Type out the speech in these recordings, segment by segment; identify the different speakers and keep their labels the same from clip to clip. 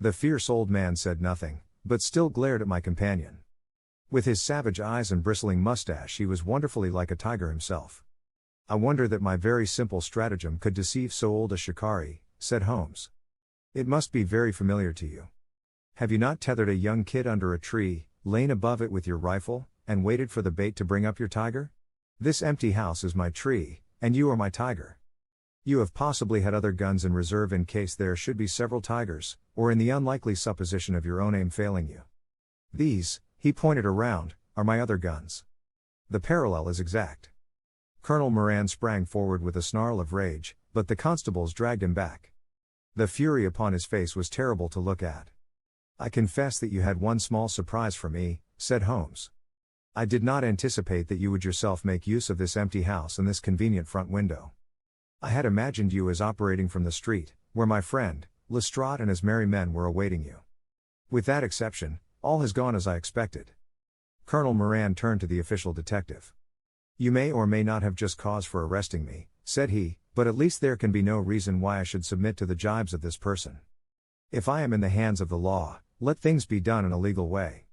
Speaker 1: The fierce old man said nothing, but still glared at my companion. With his savage eyes and bristling mustache, he was wonderfully like a tiger himself. I wonder that my very simple stratagem could deceive so old a shikari, said Holmes. It must be very familiar to you. Have you not tethered a young kid under a tree, lain above it with your rifle, and waited for the bait to bring up your tiger? This empty house is my tree, and you are my tiger. You have possibly had other guns in reserve in case there should be several tigers, or in the unlikely supposition of your own aim failing you. These, he pointed around, are my other guns. The parallel is exact. Colonel Moran sprang forward with a snarl of rage, but the constables dragged him back. The fury upon his face was terrible to look at. I confess that you had one small surprise for me, said Holmes. I did not anticipate that you would yourself make use of this empty house and this convenient front window. I had imagined you as operating from the street, where my friend, Lestrade and his merry men were awaiting you. With that exception, all has gone as I expected. Colonel Moran turned to the official detective. You may or may not have just cause for arresting me, said he, but at least there can be no reason why I should submit to the jibes of this person. If I am in the hands of the law, let things be done in a legal way.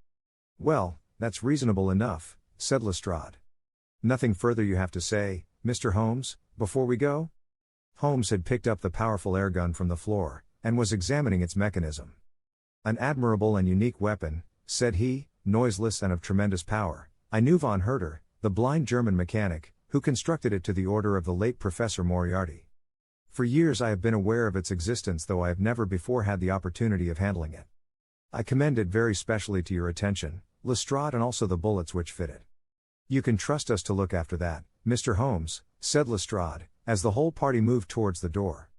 Speaker 1: Well, that's reasonable enough, said Lestrade. Nothing further you have to say, Mr. Holmes, before we go? Holmes had picked up the powerful airgun from the floor, and was examining its mechanism. An admirable and unique weapon, said he, noiseless and of tremendous power. I knew von Herder, the blind German mechanic, who constructed it to the order of the late Professor Moriarty. For years I have been aware of its existence, though I have never before had the opportunity of handling it. I commend it very specially to your attention, Lestrade, and also the bullets which fit it. You can trust us to look after that, Mr. Holmes, said Lestrade, as the whole party moved towards the door.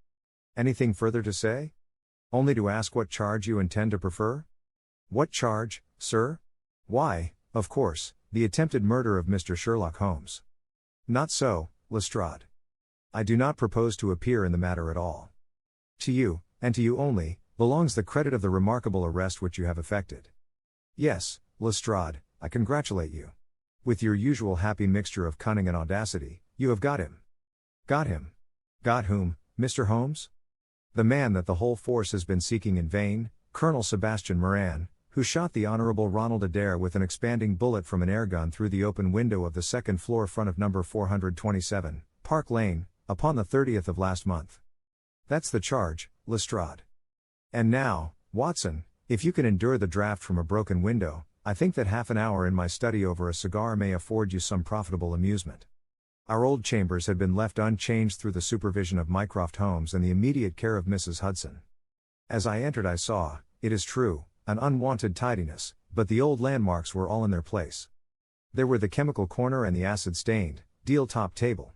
Speaker 1: Anything further to say? Only to ask what charge you intend to prefer? What charge, sir? Why, of course, the attempted murder of Mr. Sherlock Holmes. Not so, Lestrade. I do not propose to appear in the matter at all. To you, and to you only, belongs the credit of the remarkable arrest which you have effected. Yes, Lestrade, I congratulate you. With your usual happy mixture of cunning and audacity, you have got him. Got him. Got whom, Mr. Holmes? The man that the whole force has been seeking in vain, Colonel Sebastian Moran, who shot the Honorable Ronald Adair with an expanding bullet from an airgun through the open window of the second floor front of number 427, Park Lane, upon the 30th of last month. That's the charge, Lestrade. And now, Watson, if you can endure the draft from a broken window, I think that half an hour in my study over a cigar may afford you some profitable amusement. Our old chambers had been left unchanged through the supervision of Mycroft Holmes and the immediate care of Mrs. Hudson. As I entered I saw, it is true, an unwonted tidiness, but the old landmarks were all in their place. There were the chemical corner and the acid-stained, deal-top table.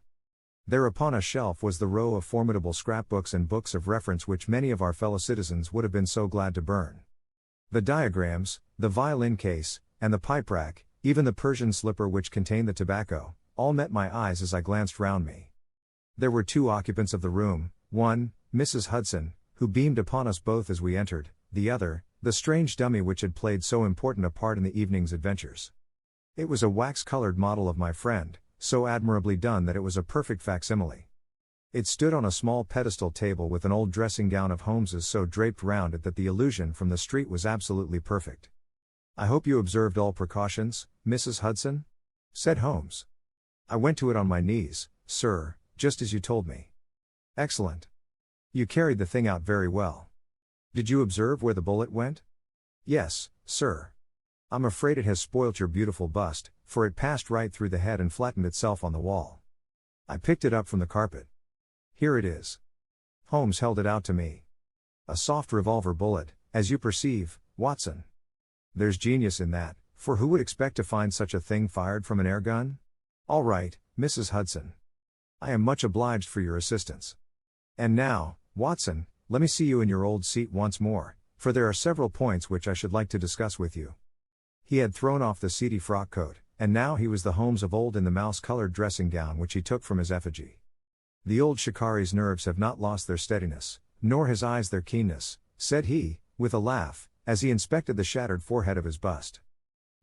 Speaker 1: There upon a shelf was the row of formidable scrapbooks and books of reference which many of our fellow citizens would have been so glad to burn. The diagrams, the violin case, and the pipe rack, even the Persian slipper which contained the tobacco, all met my eyes as I glanced round me. There were two occupants of the room, one, Mrs. Hudson, who beamed upon us both as we entered, the other, the strange dummy which had played so important a part in the evening's adventures. It was a wax-colored model of my friend, so admirably done that it was a perfect facsimile. It stood on a small pedestal table with an old dressing gown of Holmes's so draped round it that the illusion from the street was absolutely perfect. I hope you observed all precautions, Mrs. Hudson? Said Holmes. I went to it on my knees, sir, just as you told me. Excellent. You carried the thing out very well. Did you observe where the bullet went? Yes, sir. I'm afraid it has spoilt your beautiful bust, for it passed right through the head and flattened itself on the wall. I picked it up from the carpet. Here it is. Holmes held it out to me. A soft revolver bullet, as you perceive, Watson. There's genius in that, for who would expect to find such a thing fired from an air gun? All right, Mrs. Hudson. I am much obliged for your assistance. And now, Watson, let me see you in your old seat once more, for there are several points which I should like to discuss with you. He had thrown off the seedy frock coat, and now he was the Holmes of old in the mouse-colored dressing gown which he took from his effigy. The old shikari's nerves have not lost their steadiness, nor his eyes their keenness, said he, with a laugh, as he inspected the shattered forehead of his bust.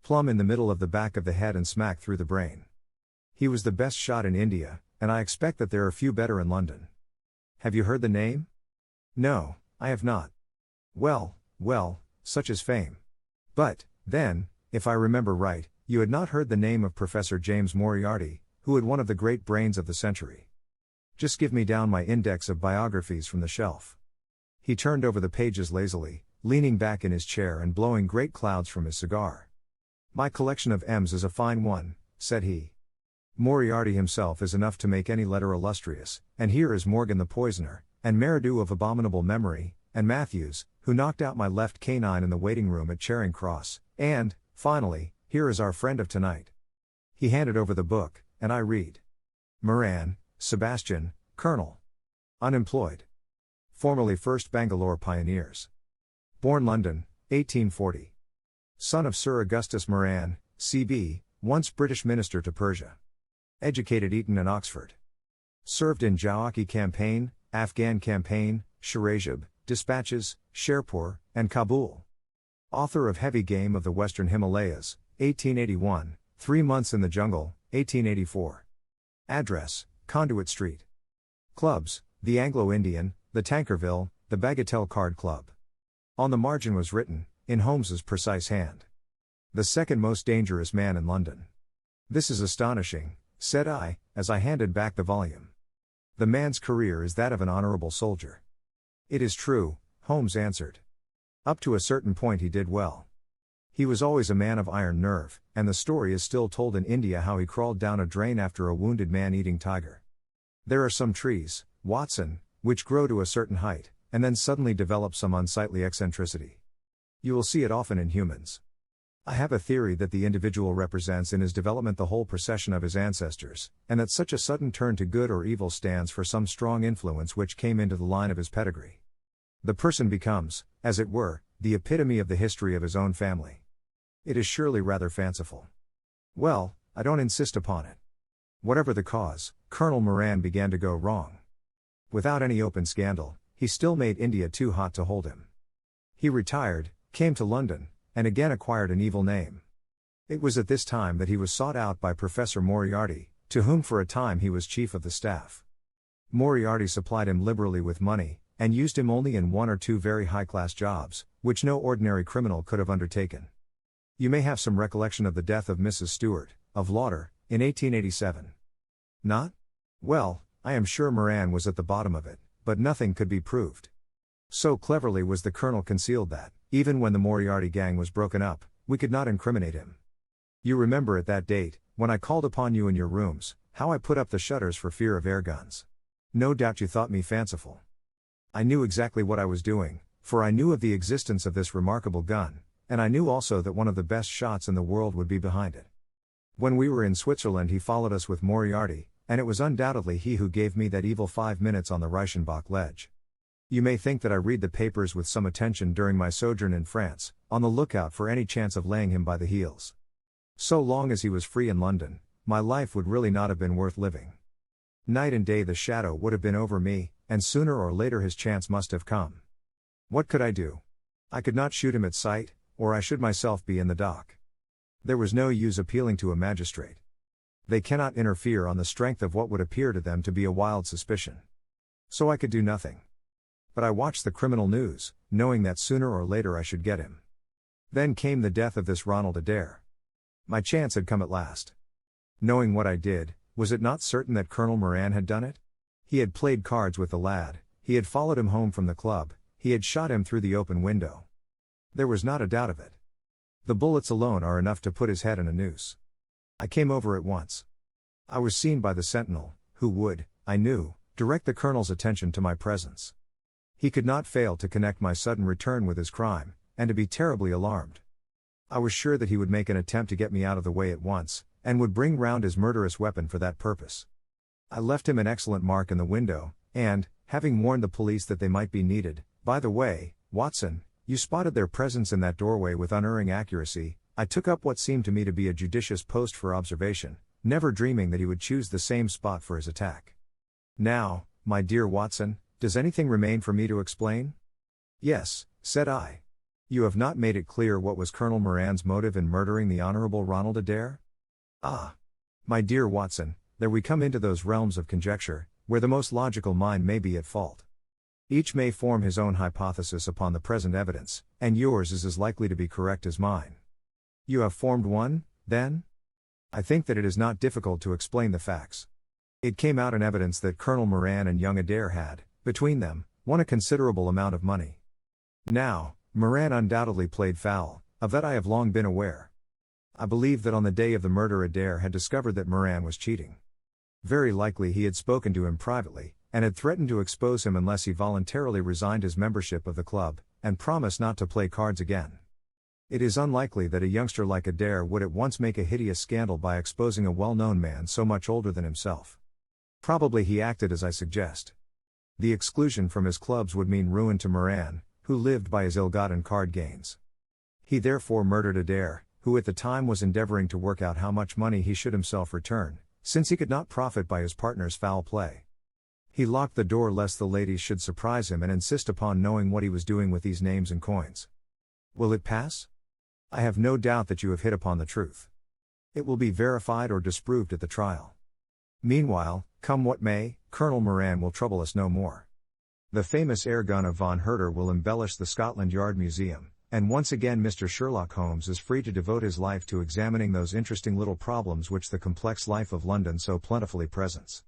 Speaker 1: Plumb in the middle of the back of the head and smack through the brain. He was the best shot in India, and I expect that there are few better in London. Have you heard the name? No, I have not. Well, well, such is fame. But, then, if I remember right, you had not heard the name of Professor James Moriarty, who had one of the great brains of the century. Just give me down my index of biographies from the shelf. He turned over the pages lazily, leaning back in his chair and blowing great clouds from his cigar. My collection of M's is a fine one, said he. Moriarty himself is enough to make any letter illustrious, and here is Morgan the poisoner, and Meridew of abominable memory, and Matthews, who knocked out my left canine in the waiting room at Charing Cross, and, finally, here is our friend of tonight. He handed over the book, and I read. Moran, Sebastian, Colonel. Unemployed. Formerly 1st Bangalore Pioneers. Born London, 1840. Son of Sir Augustus Moran, C.B., once British Minister to Persia. Educated Eton and Oxford. Served in Jawaki Campaign, Afghan Campaign, Shirajab, Dispatches, Sherpur, and Kabul. Author of Heavy Game of the Western Himalayas, 1881, 3 Months in the Jungle, 1884. Address, Conduit Street. Clubs, the Anglo-Indian, the Tankerville, the Bagatelle Card Club. On the margin was written, in Holmes's precise hand. The second most dangerous man in London. This is astonishing, said I, as I handed back the volume. The man's career is that of an honorable soldier. It is true, Holmes answered. Up to a certain point he did well. He was always a man of iron nerve, and the story is still told in India how he crawled down a drain after a wounded man-eating tiger. There are some trees, Watson, which grow to a certain height, and then suddenly develop some unsightly eccentricity. You will see it often in humans. I have a theory that the individual represents in his development the whole procession of his ancestors, and that such a sudden turn to good or evil stands for some strong influence which came into the line of his pedigree. The person becomes, as it were, the epitome of the history of his own family. It is surely rather fanciful. Well, I don't insist upon it. Whatever the cause, Colonel Moran began to go wrong. Without any open scandal, he still made India too hot to hold him. He retired, came to London, and again acquired an evil name. It was at this time that he was sought out by Professor Moriarty, to whom for a time he was chief of the staff. Moriarty supplied him liberally with money, and used him only in 1 or 2 very high-class jobs, which no ordinary criminal could have undertaken. You may have some recollection of the death of Mrs. Stewart, of Lauder, in 1887. Not? Well, I am sure Moran was at the bottom of it, but nothing could be proved. So cleverly was the colonel concealed that, even when the Moriarty gang was broken up, we could not incriminate him. You remember at that date, when I called upon you in your rooms, how I put up the shutters for fear of air guns. No doubt you thought me fanciful. I knew exactly what I was doing, for I knew of the existence of this remarkable gun, and I knew also that one of the best shots in the world would be behind it. When we were in Switzerland he followed us with Moriarty, and it was undoubtedly he who gave me that evil 5 minutes on the Reichenbach ledge. You may think that I read the papers with some attention during my sojourn in France, on the lookout for any chance of laying him by the heels. So long as he was free in London, my life would really not have been worth living. Night and day the shadow would have been over me, and sooner or later his chance must have come. What could I do? I could not shoot him at sight, or I should myself be in the dock. There was no use appealing to a magistrate. They cannot interfere on the strength of what would appear to them to be a wild suspicion. So I could do nothing. But I watched the criminal news, knowing that sooner or later I should get him. Then came the death of this Ronald Adair. My chance had come at last. Knowing what I did, was it not certain that Colonel Moran had done it? He had played cards with the lad, he had followed him home from the club, he had shot him through the open window. There was not a doubt of it. The bullets alone are enough to put his head in a noose. I came over at once. I was seen by the sentinel, who would, I knew, direct the colonel's attention to my presence. He could not fail to connect my sudden return with his crime, and to be terribly alarmed. I was sure that he would make an attempt to get me out of the way at once, and would bring round his murderous weapon for that purpose. I left him an excellent mark in the window, and, having warned the police that they might be needed, by the way, Watson, you spotted their presence in that doorway with unerring accuracy, I took up what seemed to me to be a judicious post for observation, never dreaming that he would choose the same spot for his attack. Now, my dear Watson, does anything remain for me to explain? Yes, said I. You have not made it clear what was Colonel Moran's motive in murdering the Honorable Ronald Adair? Ah! My dear Watson, there we come into those realms of conjecture, where the most logical mind may be at fault. Each may form his own hypothesis upon the present evidence, and yours is as likely to be correct as mine. You have formed one, then? I think that it is not difficult to explain the facts. It came out in evidence that Colonel Moran and young Adair had, between them, won a considerable amount of money. Now, Moran undoubtedly played foul, of that I have long been aware. I believe that on the day of the murder Adair had discovered that Moran was cheating. Very likely he had spoken to him privately, and had threatened to expose him unless he voluntarily resigned his membership of the club, and promised not to play cards again. It is unlikely that a youngster like Adair would at once make a hideous scandal by exposing a well-known man so much older than himself. Probably he acted as I suggest. The exclusion from his clubs would mean ruin to Moran, who lived by his ill-gotten card gains. He therefore murdered Adair, who at the time was endeavoring to work out how much money he should himself return, since he could not profit by his partner's foul play. He locked the door lest the ladies should surprise him and insist upon knowing what he was doing with these names and coins. Will it pass? I have no doubt that you have hit upon the truth. It will be verified or disproved at the trial. Meanwhile, come what may, Colonel Moran will trouble us no more. The famous air gun of von Herder will embellish the Scotland Yard Museum, and once again Mr. Sherlock Holmes is free to devote his life to examining those interesting little problems which the complex life of London so plentifully presents.